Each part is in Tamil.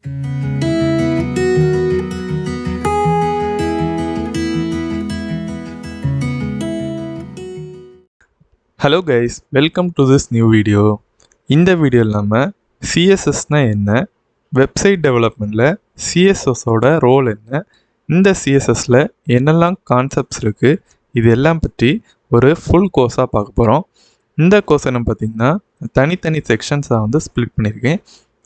Hello guys, welcome to this new video. இந்த வீடியோவில் நம்ம CSSனா என்ன, வெப்சைட் டெவலப்மெண்ட்டில் CSSோட ரோல் என்ன, இந்த CSSல என்னெல்லாம் கான்செப்ட்ஸ் இருக்குது, இது எல்லாம் பற்றி ஒரு ஃபுல் கோர்ஸாக பார்க்க போகிறோம். இந்த கோர்ஸ் என்ன பார்த்திங்கன்னா தனித்தனி செக்ஷன்ஸாக வந்து ஸ்ப்ளிட் பண்ணியிருக்கேன்.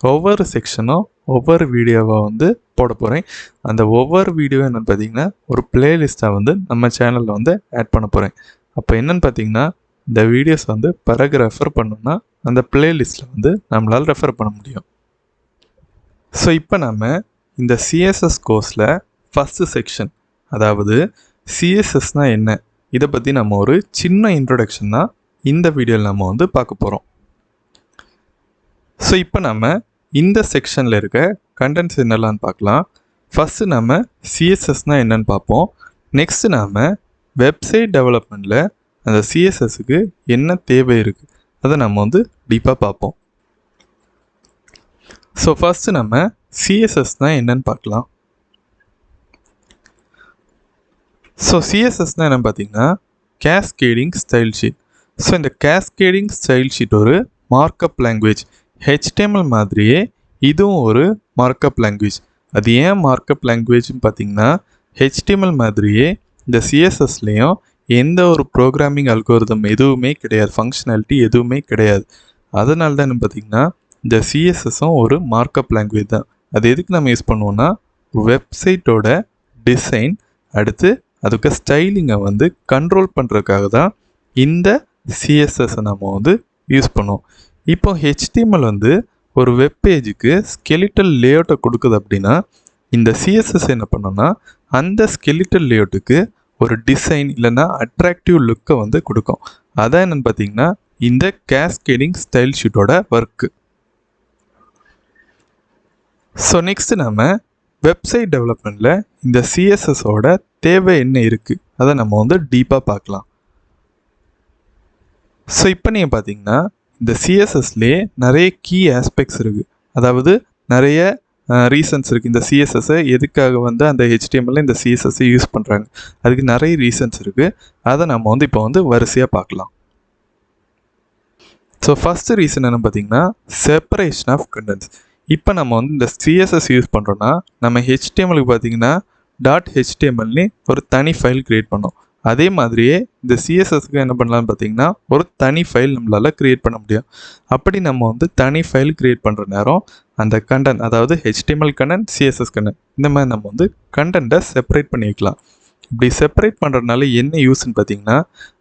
ஒவ்வொரு செக்ஷனும் ஒவ்வொரு வீடியோவாக வந்து போட போகிறேன். அந்த ஒவ்வொரு வீடியோ என்னென்னு பார்த்திங்கன்னா ஒரு பிளேலிஸ்ட்டாக வந்து நம்ம சேனலில் வந்து ஆட் பண்ண போகிறேன். அப்போ என்னென்னு பார்த்திங்கன்னா இந்த வீடியோஸ் வந்து பிறகு ரெஃபர் பண்ணோம்னா அந்த பிளேலிஸ்ட்டில் வந்து நம்மளால் ரெஃபர் பண்ண முடியும். ஸோ இப்போ நம்ம இந்த சிஎஸ்எஸ் கோர்ஸில் ஃபஸ்ட்டு செக்ஷன், அதாவது சிஎஸ்எஸ்னால் என்ன, இதை பற்றி நம்ம ஒரு சின்ன இன்ட்ரொடக்ஷன் தான் இந்த வீடியோவில் நம்ம வந்து பார்க்க போகிறோம். ஸோ இப்போ நம்ம இந்த செக்ஷனில் இருக்க கண்டென்ட்ஸ் என்னெல்லாம்னு பார்க்கலாம். ஃபஸ்ட்டு நம்ம சிஎஸ்எஸ்னால் என்னென்னு பார்ப்போம். நெக்ஸ்ட்டு நாம் வெப்சைட் டெவலப்மெண்ட்டில் அந்த சிஎஸ்எஸ்க்கு என்ன தேவை இருக்குது அதை நம்ம வந்து டீப்பாக பார்ப்போம். ஸோ ஃபஸ்ட்டு நம்ம சிஎஸ்எஸ்னால் என்னன்னு பார்க்கலாம். ஸோ சிஎஸ்எஸ்னால் என்னென்னு பார்த்தீங்கன்னா கேஸ்கேடிங் ஸ்டைல் ஷீட். ஸோ இந்த கேஸ்கேடிங் ஸ்டைல் ஷீட் ஒரு மார்க்அப் லாங்குவேஜ். HTML மாதிரியே இதுவும் ஒரு மார்க்அப் லாங்குவேஜ். அது ஏன் மார்க்அப் லாங்குவேஜ்னு பார்த்தீங்கன்னா HTML மாதிரியே இந்த சிஎஸ்எஸ்லேயும் எந்த ஒரு ப்ரோக்ராமிங் அல்கோரிதம் எதுவுமே கிடையாது, ஃபங்க்ஷனாலிட்டி எதுவுமே கிடையாது. அதனால தான் என்ன பார்த்திங்கன்னா இந்த சிஎஸ்எஸும் ஒரு மார்க்அப் லாங்குவேஜ் தான். அது எதுக்கு நம்ம யூஸ் பண்ணுவோன்னா வெப்சைட்டோட டிசைன், அடுத்து அதுக்கு ஸ்டைலிங்கை வந்து கண்ட்ரோல் பண்ணுறதுக்காக தான் இந்த சிஎஸ்எஸை நம்ம வந்து யூஸ் பண்ணுவோம். இப்போ HTML வந்து ஒரு வெப்பேஜுக்கு ஸ்கெலிட்டல் லேஅவுட்டை கொடுக்குது அப்படின்னா இந்த சிஎஸ்எஸ் என்ன பண்ணோன்னா அந்த ஸ்கெலிட்டல் லேஅவுட்டுக்கு ஒரு டிசைன் இல்லைன்னா அட்ராக்டிவ் லுக்கை வந்து கொடுக்கும். அதான் என்னென்னு பார்த்தீங்கன்னா இந்த கேஸ்கேடிங் ஸ்டைல் ஷீட்டோட ஒர்க்கு. ஸோ நெக்ஸ்ட்டு நம்ம வெப்சைட் டெவலப்மெண்ட்டில் இந்த சிஎஸ்எஸோட தேவை என்ன இருக்குது அதை நம்ம வந்து டீப்பாக பார்க்கலாம். ஸோ இப்போ நீங்கள் பார்த்தீங்கன்னா இந்த சிஎஸ்எஸ்லேயே நிறைய கீ ஆஸ்பெக்ட்ஸ் இருக்குது, அதாவது நிறைய ரீசன்ஸ் இருக்குது. இந்த சிஎஸ்எஸ்ஸை எதுக்காக வந்து அந்த HTML இந்த சிஎஸ்எஸ்ஸை யூஸ் பண்ணுறாங்க, அதுக்கு நிறைய ரீசன்ஸ் இருக்குது. அதை நம்ம வந்து இப்போ வந்து வரிசையாக பார்க்கலாம். ஸோ ஃபஸ்ட்டு ரீசன் என்ன பார்த்தீங்கன்னா செப்பரேஷன் ஆஃப் கண்டென்ட்ஸ். இப்போ நம்ம வந்து இந்த சிஎஸ்எஸ் யூஸ் பண்ணுறோன்னா நம்ம HTMLக்கு பார்த்தீங்கன்னா .htmlனு ஒரு தனி ஃபைல் க்ரியேட் பண்ணோம். அதே மாதிரியே இந்த சிஎஸ்எஸ்க்கு என்ன பண்ணலான்னு பார்த்தீங்கன்னா ஒரு தனி ஃபைல் நம்மளால் க்ரியேட் பண்ண முடியும். அப்படி நம்ம வந்து தனி ஃபைல் க்ரியேட் பண்ணுற நேரம் அந்த கண்டென்ட், அதாவது HTML கண்டென்ட், சிஎஸ்எஸ் கண்டென்ட், இந்த மாதிரி நம்ம வந்து கண்டென்ட்டை செப்பரேட் பண்ணி வைக்கலாம். இப்படி செப்பரேட் பண்ணுறதுனால என்ன யூஸ்ன்னு பார்த்தீங்கன்னா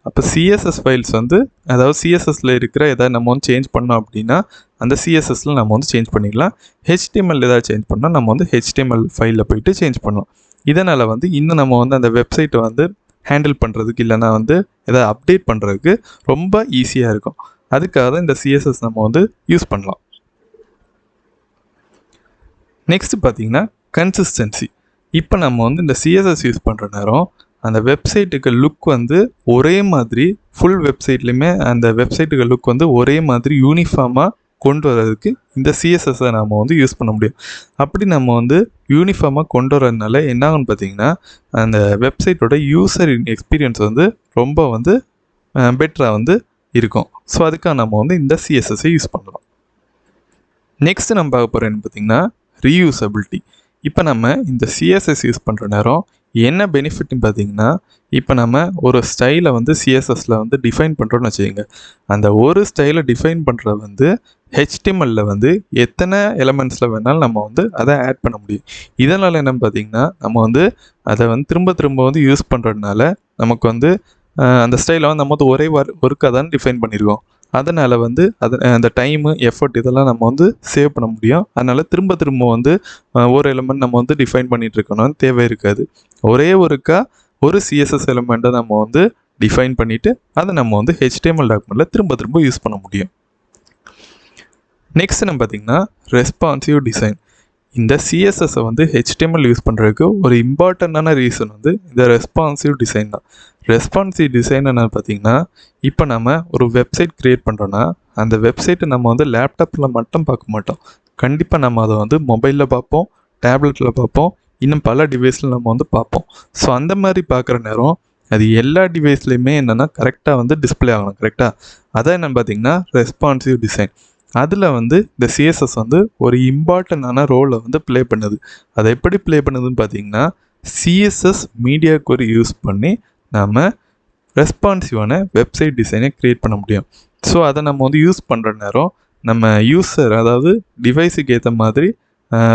அப்போ சிஎஸ்எஸ் ஃபைல்ஸ் வந்து, அதாவது சிஎஸ்எஸ்ல இருக்கிற எதாவது நம்ம வந்து சேஞ்ச் பண்ணோம் அப்படின்னா அந்த சிஎஸ்எஸ்ல நம்ம வந்து சேஞ்ச் பண்ணிக்கலாம். HTML ஏதாவது சேஞ்ச் பண்ணால் நம்ம வந்து HTML ஃபைலில் போயிட்டு சேஞ்ச் பண்ணலாம். இதனால் வந்து இன்னும் நம்ம வந்து அந்த வெப்சைட்டை வந்து ஹேண்டில் பண்ணுறதுக்கு இல்லைனா வந்து எதாவது அப்டேட் பண்ணுறதுக்கு ரொம்ப ஈஸியாக இருக்கும். அதுக்காக தான் இந்த சிஎஸ்எஸ் நம்ம வந்து யூஸ் பண்ணலாம். நெக்ஸ்ட்டு பார்த்தீங்கன்னா கன்சிஸ்டன்சி. இப்போ நம்ம வந்து இந்த சிஎஸ்எஸ் யூஸ் பண்ணுற நேரம் அந்த வெப்சைட்டுக்கு லுக் வந்து ஒரே மாதிரி, ஃபுல் வெப்சைட்லேயுமே அந்த வெப்சைட்டுக்கு லுக் வந்து ஒரே மாதிரி யூனிஃபார்மாக கொண்டு வர்றதுக்கு இந்த சிஎஸ்எஸ்ஸை நம்ம வந்து யூஸ் பண்ண முடியும். அப்படி நம்ம வந்து யூனிஃபார்மாக கொண்டு வரதுனால என்ன ஆகுன்னு பார்த்தீங்கன்னா அந்த வெப்சைட்டோட யூசர் எக்ஸ்பீரியன்ஸ் வந்து ரொம்ப வந்து பெட்டராக வந்து இருக்கும். ஸோ அதுக்காக நம்ம வந்து இந்த சிஎஸ்எஸ்ஸை யூஸ் பண்ணலாம். நெக்ஸ்ட்டு நம்ம பார்க்க போகிறோம் என்ன பார்த்திங்கன்னா ரீயூசபிலிட்டி. இப்போ நம்ம இந்த சிஎஸ்எஸ் யூஸ் பண்ணுற நேரம் என்ன பெனிஃபிட்னு பார்த்தீங்கன்னா இப்போ நம்ம ஒரு ஸ்டைலை வந்து சிஎஸ்எஸில் வந்து டிஃபைன் பண்ணுறோன்னு வச்சுக்கோங்க. அந்த ஒரு ஸ்டைலை டிஃபைன் பண்ணுறது வந்து HTMLல வந்து எத்தனை எலமெண்ட்ஸில் வேணாலும் நம்ம வந்து அதை ஆட் பண்ண முடியும். இதனால் என்னன்னு பார்த்தீங்கன்னா நம்ம வந்து அதை வந்து திரும்ப திரும்ப வந்து யூஸ் பண்ணுறதுனால நமக்கு வந்து அந்த ஸ்டைலை வந்து நம்ம வந்து ஒரே ஒர்க்காக தான் டிஃபைன் பண்ணியிருக்கோம். அதனால் வந்து அந்த டைமு, எஃபர்ட் இதெல்லாம் நம்ம வந்து சேவ் பண்ண முடியும். அதனால் திரும்ப திரும்ப வந்து ஒரு எலமெண்ட் நம்ம வந்து டிஃபைன் பண்ணிகிட்டு இருக்கணும்னு தேவை இருக்காது. ஒரே ஒருக்கா ஒரு சிஎஸ்எஸ் எலமெண்ட்டை நம்ம வந்து டிஃபைன் பண்ணிவிட்டு அதை நம்ம வந்து HTML டாக்குமெண்ட்டில் திரும்ப திரும்ப யூஸ் பண்ண முடியும். நெக்ஸ்ட் நம்ம பார்த்திங்கன்னா ரெஸ்பான்சிவ் டிசைன். இந்த சிஎஸ்எஸ்ஸை வந்து HTML யூஸ் பண்ணுறதுக்கு ஒரு இம்பார்ட்டண்ட்டான ரீசன் வந்து இந்த ரெஸ்பான்சிவ் டிசைன் தான். ரெஸ்பான்சிவ் டிசைன் என்ன பார்த்திங்கன்னா இப்போ நம்ம ஒரு வெப்சைட் க்ரியேட் பண்ணுறோன்னா அந்த வெப்சைட்டை நம்ம வந்து லேப்டாப்பில் மட்டும் பார்க்க மாட்டோம், கண்டிப்பாக நம்ம அதை வந்து மொபைலில் பார்ப்போம், டேப்லெட்டில் பார்ப்போம், இன்னும் பல டிவைஸில் நம்ம வந்து பார்ப்போம். ஸோ அந்த மாதிரி பார்க்குற நேரம் அது எல்லா டிவைஸ்லையுமே என்னென்னா கரெக்டாக வந்து டிஸ்பிளே ஆகணும். கரெக்டாக அதான் என்னென்னு பார்த்தீங்கன்னா ரெஸ்பான்சிவ் டிசைன். அதில் வந்து இந்த சிஎஸ்எஸ் வந்து ஒரு இம்பார்ட்டண்டான ரோலை வந்து ப்ளே பண்ணுது. அதை எப்படி ப்ளே பண்ணுதுன்னு பார்த்தீங்கன்னா சிஎஸ்எஸ் மீடியா கொரி யூஸ் பண்ணி நாம் ரெஸ்பான்சிவான வெப்சைட் டிசைனை க்ரியேட் பண்ண முடியும். ஸோ அதை நம்ம வந்து யூஸ் பண்ணுற நேரம் நம்ம யூஸர் அதாவது டிவைஸுக்கு ஏற்ற மாதிரி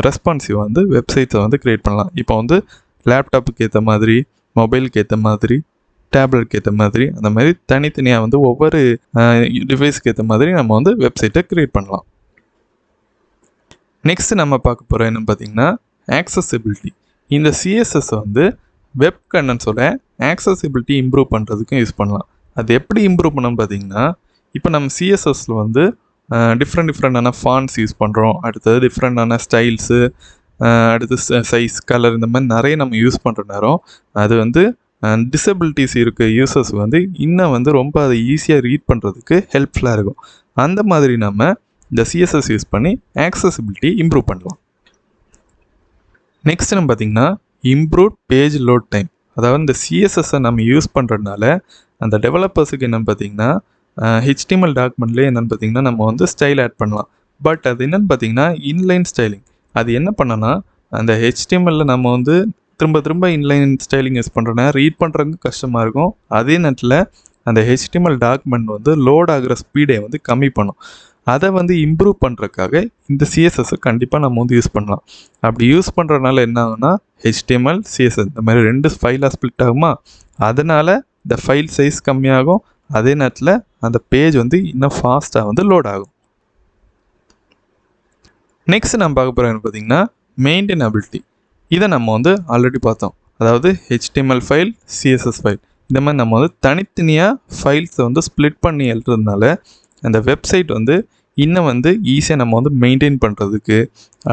ரெஸ்பான்சிவாக வந்து வெப்சைட்ஸை வந்து க்ரியேட் பண்ணலாம். இப்போ வந்து லேப்டாப்புக்கு ஏற்ற மாதிரி, மொபைலுக்கு ஏற்ற மாதிரி, டேப்லெட்க்கு ஏற்ற மாதிரி, அந்த மாதிரி தனித்தனியாக வந்து ஒவ்வொரு டிவைஸ்க்கு ஏற்ற மாதிரி நம்ம வந்து வெப்சைட்டை க்ரியேட் பண்ணலாம். நெக்ஸ்ட்டு நம்ம பார்க்க போகிறோம் என்னென்னு பார்த்தீங்கன்னா ஆக்சசிபிலிட்டி. இந்த சிஎஸ்எஸ் வந்து வெப் கண்டென்ட்ஸோட ஆக்சசிபிலிட்டி இம்ப்ரூவ் பண்ணுறதுக்கும் யூஸ் பண்ணலாம். அது எப்படி இம்ப்ரூவ் பண்ணணும்னு பார்த்தீங்கன்னா இப்போ நம்ம சிஎஸ்எஸில் வந்து டிஃப்ரெண்டான ஃபாண்ட்ஸ் யூஸ் பண்ணுறோம், அடுத்தது டிஃப்ரெண்டான ஸ்டைல்ஸு, அடுத்து சைஸ், கலர், இந்த மாதிரி நிறைய நம்ம யூஸ் பண்ணுற நேரம் அது வந்து டிசபிலிட்டிஸ் இருக்க யூசர்ஸ் வந்து இன்னும் வந்து ரொம்ப அதை ஈஸியாக ரீட் பண்ணுறதுக்கு ஹெல்ப்ஃபுல்லாக இருக்கும். அந்த மாதிரி நம்ம இந்த சிஎஸ்எஸ் யூஸ் பண்ணி ஆக்சசிபிலிட்டி இம்ப்ரூவ் பண்ணலாம். நெக்ஸ்ட் நம்ம பார்த்திங்கன்னா இம்ப்ரூவ் பேஜ் லோட் டைம். அதாவது இந்த சிஎஸ்எஸ்ஸை நம்ம யூஸ் பண்ணுறதுனால அந்த டெவலப்பர்ஸுக்கு என்னென்னு பார்த்திங்கன்னா ஹெச்டிஎம்எல் டாக்குமெண்ட்லேயே என்னென்னு பார்த்திங்கன்னா நம்ம வந்து ஸ்டைல் ஆட் பண்ணலாம். பட் அது என்னென்னு பார்த்திங்கன்னா இன்லைன் ஸ்டைலிங். அது என்ன பண்ணனா அந்த ஹெச்டிஎம்எல்ல நம்ம வந்து திரும்ப இன்லைன் ஸ்டைலிங் யூஸ் பண்ணுறோன்னா ரீட் பண்ணுறதுக்கு கஷ்டமாக இருக்கும். அதே நேரத்தில் அந்த ஹெச்டிஎம்எல் டாக்குமெண்ட் வந்து லோட் ஆகிற ஸ்பீடை வந்து கம்மி பண்ணும். அதை வந்து இம்ப்ரூவ் பண்ணுறதுக்காக இந்த சிஎஸ்எஸ்ஸை கண்டிப்பாக நம்ம வந்து யூஸ் பண்ணலாம். அப்படி யூஸ் பண்ணுறதுனால என்ன ஆகுனா ஹெச்டிஎம்எல், சிஎஸ்எஸ் இந்த மாதிரி 2 ஃபைலாக ஸ்ப்ளிட் ஆகுமா, அதனால் இந்த ஃபைல் சைஸ் கம்மியாகும். அதே நேரத்தில் அந்த பேஜ் வந்து இன்னும் ஃபாஸ்ட்டாக வந்து லோட் ஆகும். நெக்ஸ்ட் நம்ம பார்க்க போகிறோம் என்ன பார்த்தீங்கன்னா மெயின்டெனபிலிட்டி. இதை நம்ம வந்து ஆல்ரெடி பார்த்தோம். அதாவது ஹெச்டிஎம்எல் ஃபைல், சிஎஸ்எஸ் ஃபைல் இந்த மாதிரி நம்ம வந்து தனித்தனியாக ஃபைல்ஸை வந்து ஸ்ப்ளிட் பண்ணி எழுதுறதுனால அந்த வெப்சைட் வந்து இன்னும் வந்து ஈஸியாக நம்ம வந்து மெயின்டைன் பண்ணுறதுக்கு,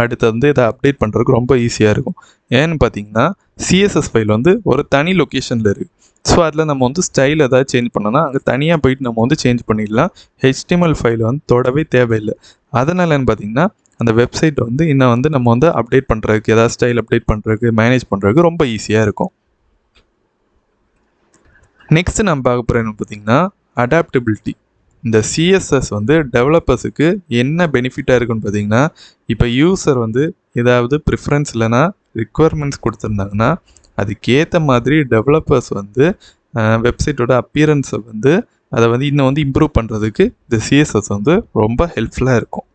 அடுத்து வந்து இதை அப்டேட் பண்ணுறதுக்கு ரொம்ப ஈஸியாக இருக்கும். ஏன்னு பார்த்தீங்கன்னா சிஎஸ்எஸ் ஃபைல் வந்து ஒரு தனி லொக்கேஷனில் இருக்குது. ஸோ அதில் நம்ம வந்து ஸ்டைல் ஏதாவது சேஞ்ச் பண்ணோன்னா அங்கே தனியாக போயிட்டு நம்ம வந்து சேஞ்ச் பண்ணிடலாம். ஹெச்டிஎம்எல் ஃபைல் வந்து தொடவே தேவையில்லை. அதனால் என்ன பார்த்தீங்கன்னா அந்த வெப்சைட் வந்து இன்னும் வந்து நம்ம வந்து அப்டேட் பண்ணுறதுக்கு, ஏதாவது ஸ்டைல் அப்டேட் பண்ணுறதுக்கு, மேனேஜ் பண்ணுறதுக்கு ரொம்ப ஈஸியாக இருக்கும். நெக்ஸ்ட்டு நம்ம பார்க்க போகிற என்ன பார்த்தீங்கன்னா அடாப்டபிலிட்டி. இந்த சிஎஸ்எஸ் வந்து டெவலப்பர்ஸுக்கு என்ன பெனிஃபிட்டாக இருக்குன்னு பார்த்தீங்கன்னா இப்போ யூசர் வந்து ஏதாவது ப்ரிஃபரன்ஸ் இல்லைனா ரிக்குவயர்மெண்ட்ஸ் கொடுத்துருந்தாங்கன்னா அதுக்கேற்ற மாதிரி டெவலப்பர்ஸ் வந்து வெப்சைட்டோட அப்பியரன்ஸை வந்து அதை வந்து இன்னும் வந்து இம்ப்ரூவ் பண்ணுறதுக்கு இந்த சிஎஸ்எஸ் வந்து ரொம்ப ஹெல்ப்ஃபுல்லாக இருக்கும்.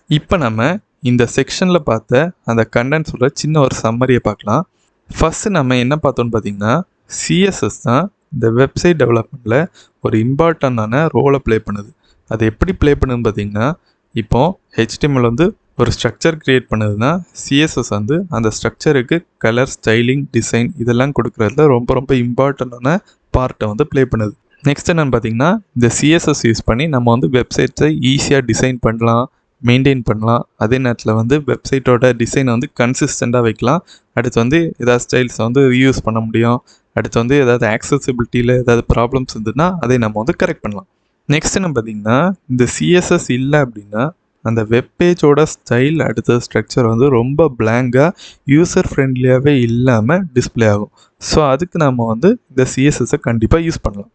இப்போ நம்ம இந்த செக்ஷனில் பார்த்த அந்த கண்டென்ட்ஸோட சின்ன ஒரு சம்மரியை பார்க்கலாம். ஃபஸ்ட்டு நம்ம என்ன பார்த்தோன்னு பார்த்தீங்கன்னா சிஎஸ்எஸ் தான் இந்த வெப்சைட் டெவலப்மெண்ட்டில் ஒரு இம்பார்ட்டண்டான ரோலை ப்ளே பண்ணுது. அது எப்படி ப்ளே பண்ணுதுன்னு பார்த்தீங்கன்னா இப்போது ஹெச்டிஎம்எல் வந்து ஒரு ஸ்ட்ரக்சர் க்ரியேட் பண்ணுதுன்னா சிஎஸ்எஸ் வந்து அந்த ஸ்ட்ரக்சருக்கு கலர், ஸ்டைலிங், டிசைன் இதெல்லாம் கொடுக்குறதுல ரொம்ப இம்பார்ட்டண்டான பார்ட்டை வந்து ப்ளே பண்ணுது. நெக்ஸ்ட் என்னென்னு பார்த்தீங்கன்னா இந்த சிஎஸ்எஸ் யூஸ் பண்ணி நம்ம வந்து வெப்சைட்ஸை ஈஸியாக டிசைன் பண்ணலாம், மெயின்டைன் பண்ணலாம். அதே நேரத்தில் வந்து வெப்சைட்டோட டிசைனை வந்து கன்சிஸ்டண்ட்டாக வைக்கலாம். அடுத்து வந்து ஏதாவது ஸ்டைல்ஸை வந்து ரீயூஸ் பண்ண முடியும். அடுத்து வந்து ஏதாவது ஆக்சசிபிலிட்டியில் ஏதாவது ப்ராப்ளம்ஸ் இருந்ததுன்னா அதை நம்ம வந்து கரெக்ட் பண்ணலாம். நெக்ஸ்ட் என்ன பார்த்தீங்கன்னா இந்த சிஎஸ்எஸ் இல்லை அப்படின்னா அந்த வெப்பேஜோட ஸ்டைல், அடுத்த ஸ்ட்ரக்சர் வந்து ரொம்ப பிளாங்காக யூசர் ஃப்ரெண்ட்லியாகவே இல்லாமல் டிஸ்பிளே ஆகும். ஸோ அதுக்கு நம்ம வந்து இந்த சிஎஸ்எஸ்ஸை கண்டிப்பாக யூஸ் பண்ணலாம்.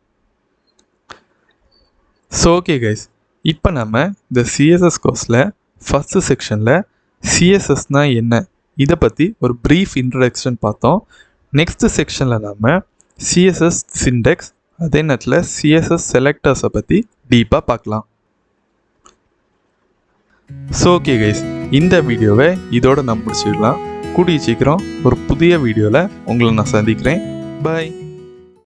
ஸோ ஓகே கைஸ், இப்போ நம்ம இந்த சிஎஸ்எஸ் கோர்ஸில் ஃபஸ்ட்டு செக்ஷனில் சிஎஸ்எஸ்னால் என்ன இதை பற்றி ஒரு ப்ரீஃப் இன்ட்ரடக்ஷன் பார்த்தோம். நெக்ஸ்ட்டு செக்ஷனில் நம்ம சிஎஸ்எஸ் சின்டெக்ஸ், அதே நேரத்தில் சிஎஸ்எஸ் செலக்டர்ஸை பற்றி டீப்பாக பார்க்கலாம். ஸோ ஓகே கைஸ், இந்த வீடியோவை இதோடு நான் முடிச்சிடலாம். கூடிய சீக்கிரம் ஒரு புதிய வீடியோவில் உங்களை நான் சந்திக்கிறேன். பாய்.